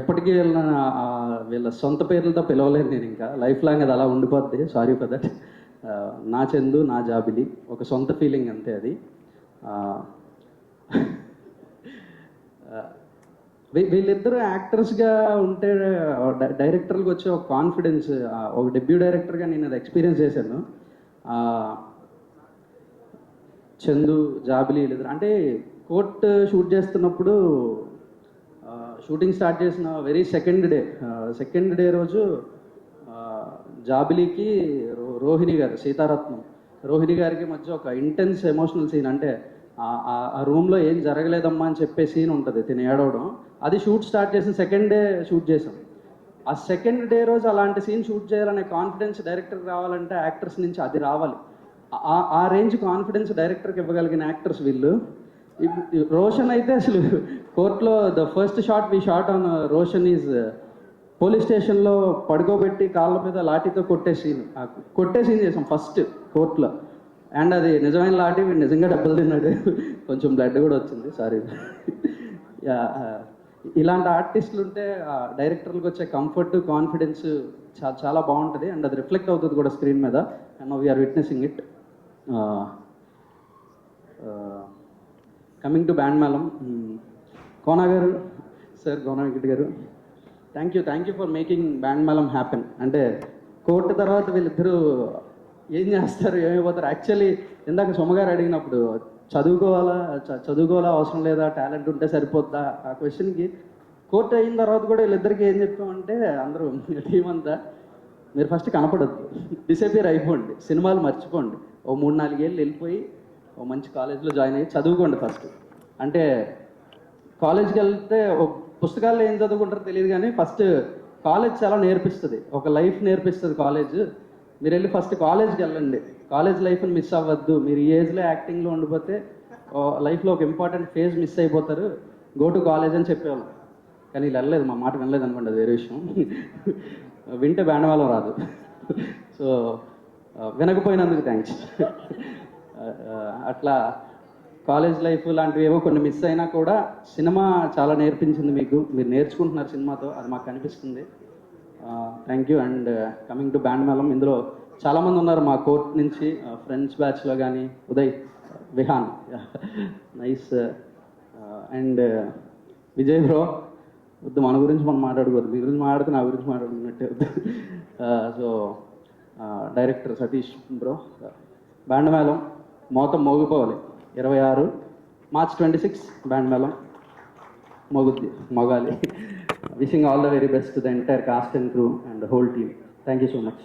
ఎప్పటికీ వీళ్ళ సొంత పేర్లతో పిలవలేను నేను, ఇంకా లైఫ్ లాంగ్ అది అలా ఉండిపోద్ది. Sorry for that. నా చందు, నా జాబిలి, ఒక సొంత ఫీలింగ్ అంతే అది. వీళ్ళిద్దరూ యాక్టర్స్గా ఉంటే డైరెక్టర్కి వచ్చే ఒక కాన్ఫిడెన్స్, ఒక డెబ్యూ డైరెక్టర్గా నేను అది ఎక్స్పీరియన్స్ చేశాను. చందు, జాబిలి వీళ్ళిద్దరు అంటే కోర్ట్ షూట్ చేస్తున్నప్పుడు, షూటింగ్ స్టార్ట్ చేసిన వెరీ సెకండ్ డే రోజు జాబిలికి రోహిణి గారు, సీతారత్నం రోహిణి గారికి మధ్య ఒక ఇంటెన్స్ ఎమోషనల్ సీన్. అంటే ఆ రూమ్లో ఏం జరగలేదమ్మా అని చెప్పే సీన్ ఉంటుంది, తిని ఏడవడం. అది షూట్ స్టార్ట్ చేసిన సెకండ్ డే షూట్ చేసాం. ఆ సెకండ్ డే రోజు అలాంటి సీన్ షూట్ చేయాలనే కాన్ఫిడెన్స్ డైరెక్టర్కి రావాలంటే యాక్టర్స్ నుంచి అది రావాలి. ఆ రేంజ్ కాన్ఫిడెన్స్ డైరెక్టర్కి ఇవ్వగలిగిన యాక్టర్స్ వీళ్ళు. రోషన్ అయితే అసలు కోర్టులో the first shot we shot on Roshan is police స్టేషన్లో పడుకోబెట్టి కాళ్ళ మీద లాఠీతో కొట్టే సీన్ చేసాం ఫస్ట్ కోర్టులో. అండ్ అది నిజమైన లాఠీ, నిజంగా డబ్బులు తిన్నాడు, కొంచెం బ్లడ్ కూడా వచ్చింది, సారీ. ఇలాంటి ఆర్టిస్టులు ఉంటే డైరెక్టర్లకు వచ్చే కంఫర్ట్, కాన్ఫిడెన్స్ చాలా బాగుంటుంది. అండ్ అది రిఫ్లెక్ట్ అవుతుంది కూడా స్క్రీన్ మీద. And we're witnessing it. Coming to band Melam, Kona garu, sir Kona Venkat garu, thank you for making band Melam happen. అంటే కోర్టు తర్వాత వీళ్ళిద్దరూ ఏం చేస్తారు, ఏమైపోతారు. యాక్చువల్లీ ఇందాక సొమ్మగారు అడిగినప్పుడు చదువుకోవాలా అవసరం లేదా, టాలెంట్ ఉంటే సరిపోద్దా, ఆ క్వశ్చన్కి కోర్టు అయిన తర్వాత కూడా వీళ్ళిద్దరికి ఏం చెప్పామంటే, అందరూ టీం అంతా, మీరు ఫస్ట్ కనపడద్దు, డిసపియర్ అయిపోండి, సినిమాలు మర్చిపోండి, ఓ 3-4 ఏళ్ళు వెళ్ళిపోయి ఓ మంచి కాలేజ్లో జాయిన్ అయ్యి చదువుకోండి ఫస్ట్. అంటే కాలేజ్కి వెళ్తే పుస్తకాల్లో ఏం చదువుకుంటారో తెలియదు, కానీ ఫస్ట్ కాలేజ్ చాలా నేర్పిస్తుంది, ఒక లైఫ్ నేర్పిస్తుంది కాలేజ్. మీరు వెళ్ళి ఫస్ట్ కాలేజ్కి వెళ్ళండి, కాలేజ్ లైఫ్ని మిస్ అవ్వద్దు. మీరు ఈ ఏజ్లో యాక్టింగ్లో ఉండిపోతే లైఫ్లో ఒక ఇంపార్టెంట్ ఫేజ్ మిస్ అయిపోతారు, గో టు కాలేజ్ అని చెప్పేవాళ్ళం. కానీ వీళ్ళు వెళ్ళలేదు, మా మాట వినలేదు అనుకోండి, అది వేరే విషయం. వింటే బ్యాండ్ మేళం రాదు. సో వినకపోయినందుకు థ్యాంక్స్. అట్లా కాలేజ్ లైఫ్ లాంటివి ఏవో కొన్ని మిస్ అయినా కూడా సినిమా చాలా నేర్పించింది మీకు, మీరు నేర్చుకుంటున్నారు సినిమాతో, అది మాకు కనిపిస్తుంది. Thank you. And coming to band Melam, ఇందులో చాలామంది ఉన్నారు మా కోర్ట్ నుంచి, ఫ్రెండ్స్ బ్యాచ్లో కానీ Uday, Vihaan, nice. And Vijay bro, వద్దు మన గురించి మనం మాట్లాడుకోవద్దు, మీ గురించి మాట్లాడితే నా గురించి మాట్లాడుకున్నట్టే వద్దు. So director Satish bro, band Melam మొత్తం మోగిపోవాలి. 26 March 26 band Melam మొగాలి. Wishing all the very best to the entire cast and crew and the whole team. Thank you so much.